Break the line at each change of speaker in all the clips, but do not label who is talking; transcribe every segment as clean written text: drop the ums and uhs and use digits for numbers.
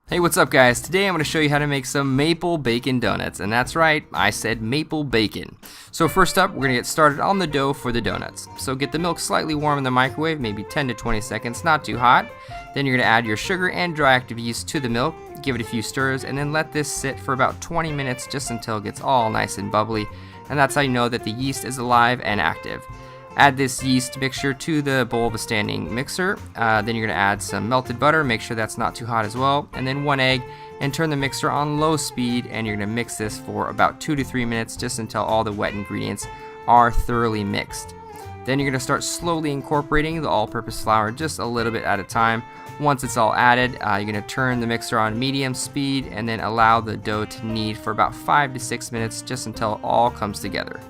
Hey, what's up guys? Today I'm going to show you how to make some maple bacon donuts, and that's right, I said maple bacon. So first up, we're going to get started on the dough for the donuts. So get the milk slightly warm in the microwave, maybe 10 to 20 seconds, not too hot. Then you're going to add your sugar and dry active yeast to the milk, give it a few stirs, and then let this sit for about 20 minutes just until it gets all nice and bubbly, and that's how you know that the yeast is alive and active. Add this yeast mixture to the bowl of a standing mixer. Then you're going to add some melted butter, make sure that's not too hot as well, and then 1 egg, and turn the mixer on low speed, and you're going to mix this for about 2 to 3 minutes just until all the wet ingredients are thoroughly mixed. Then you're going to start slowly incorporating the all-purpose flour just a little bit at a time. Once it's all added, you're going to turn the mixer on medium speed and then allow the dough to knead for about 5 to 6 minutes just until it all comes together.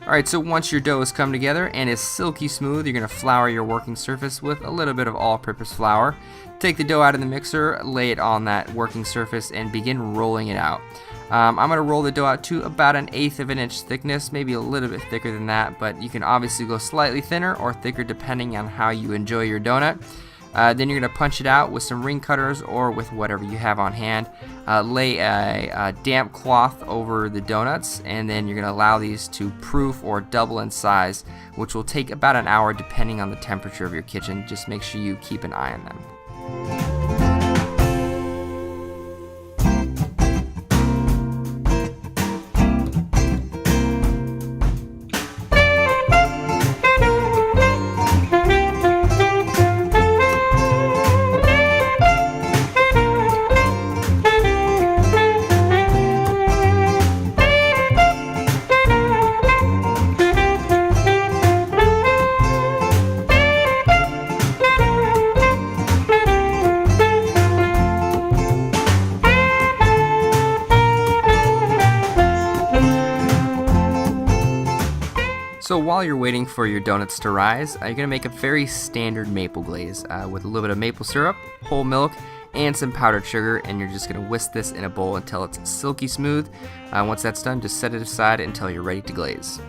Alright, so once your dough has come together and is silky smooth, you're going to flour your working surface with a little bit of all-purpose flour. Take the dough out of the mixer, lay it on that working surface, and begin rolling it out. I'm going to roll the dough out to about 1/8 of an inch thickness, maybe a little bit thicker than that, but you can obviously go slightly thinner or thicker depending on how you enjoy your donut. Then you're going to punch it out with some ring cutters or with whatever you have on hand. Lay a damp cloth over the donuts, and then you're going to allow these to proof or double in size, which will take about an hour depending on the temperature of your kitchen. Just make sure you keep an eye on them. So while you're waiting for your donuts to rise, you're going to make a very standard maple glaze with a little bit of maple syrup, whole milk, and some powdered sugar, and you're just going to whisk this in a bowl until it's silky smooth. Once that's done, just set it aside until you're ready to glaze.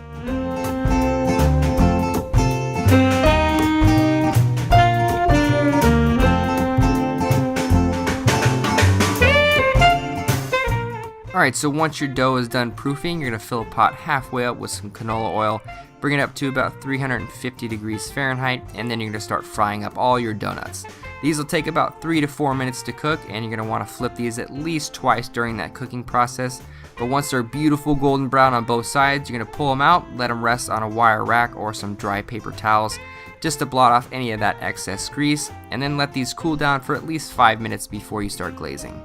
Alright, so once your dough is done proofing, you're going to fill a pot halfway up with some canola oil, bring it up to about 350 degrees Fahrenheit, and then you're going to start frying up all your donuts. These will take about 3 to 4 minutes to cook, and you're going to want to flip these at least twice during that cooking process. But once they're beautiful golden brown on both sides, you're going to pull them out, let them rest on a wire rack or some dry paper towels just to blot off any of that excess grease, and then let these cool down for at least 5 minutes before you start glazing.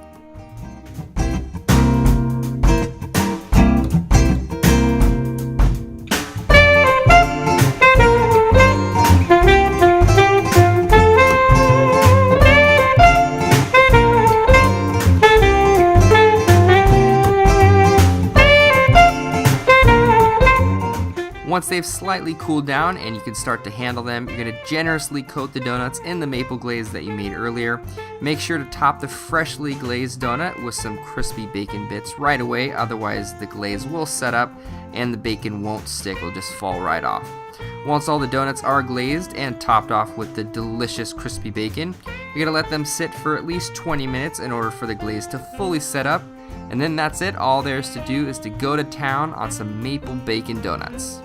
Once they've slightly cooled down and you can start to handle them, you're going to generously coat the donuts in the maple glaze that you made earlier. Make sure to top the freshly glazed donut with some crispy bacon bits right away, otherwise the glaze will set up and the bacon won't stick, it'll just fall right off. Once all the donuts are glazed and topped off with the delicious crispy bacon, you're going to let them sit for at least 20 minutes in order for the glaze to fully set up, and then that's it. All there's to do is to go to town on some maple bacon donuts.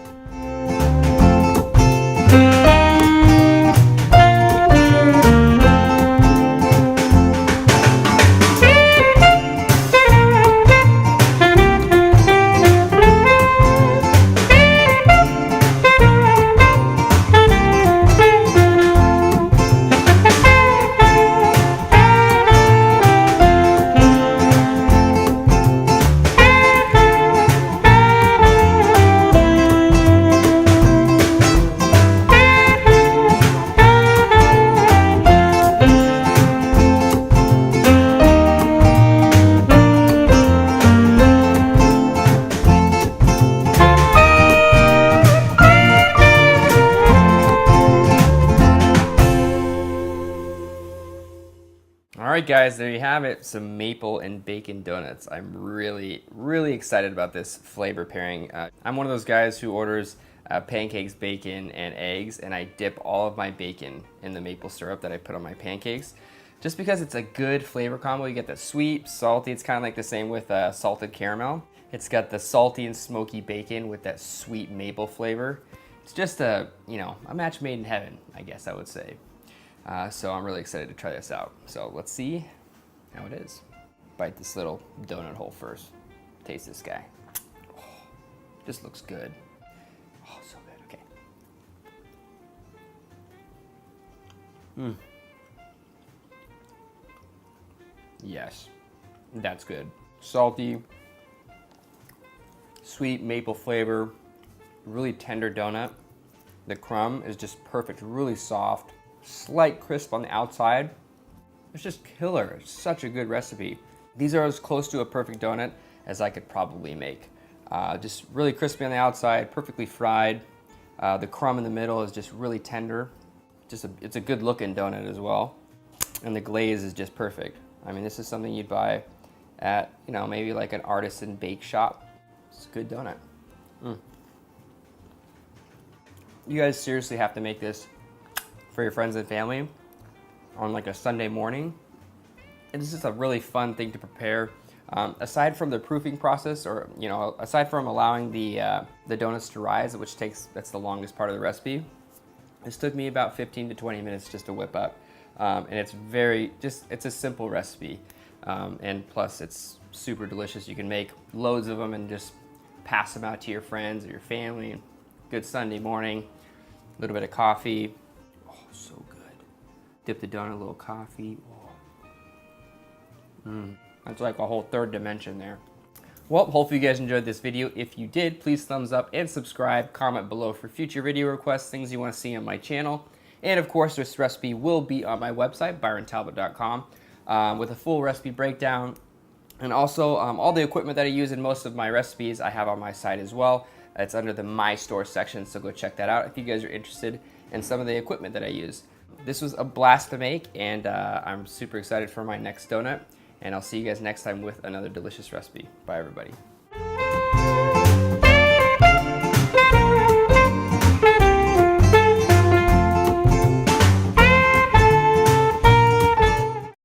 right, guys, there you have it. Some maple and bacon donuts. I'm really, really excited about this flavor pairing. I'm one of those guys who orders pancakes, bacon, and eggs, and I dip all of my bacon in the maple syrup that I put on my pancakes, just because it's a good flavor combo. You get the sweet, salty. It's kind of like the same with salted caramel. It's got the salty and smoky bacon with that sweet maple flavor. It's just a match made in heaven, I guess I would say. So I'm really excited to try this out. So let's see how it is. Bite this little donut hole first. Taste this guy. Oh, just looks good. Oh, so good. Okay. Yes, that's good. Salty, sweet maple flavor, really tender donut. The crumb is just perfect, really soft, slight crisp on the outside. It's just killer. It's such a good recipe. These are as close to a perfect donut as I could probably make. Just really crispy on the outside, perfectly fried. The crumb in the middle is just really tender. It's a good looking donut as well. And the glaze is just perfect. I mean, this is something you'd buy at, maybe like an artisan bake shop. It's a good donut. You guys seriously have to make this for your friends and family on like a Sunday morning. It's just a really fun thing to prepare. Aside from the proofing process, or aside from allowing the donuts to rise, that's the longest part of the recipe. This took me about 15 to 20 minutes just to whip up. And it's it's a simple recipe. And plus it's super delicious. You can make loads of them and just pass them out to your friends or your family. Good Sunday morning, a little bit of coffee. Oh, so good. Dip the donut in a little coffee. Oh. That's like a whole third dimension there. Well, hopefully you guys enjoyed this video. If you did, please thumbs up and subscribe. Comment below for future video requests, things you want to see on my channel. And of course, this recipe will be on my website, byrontalbot.com, with a full recipe breakdown. And also, all the equipment that I use in most of my recipes, I have on my site as well. It's under the My Store section, so go check that out if you guys are interested in some of the equipment that I use. This was a blast to make, and I'm super excited for my next donut. And I'll see you guys next time with another delicious recipe. Bye, everybody.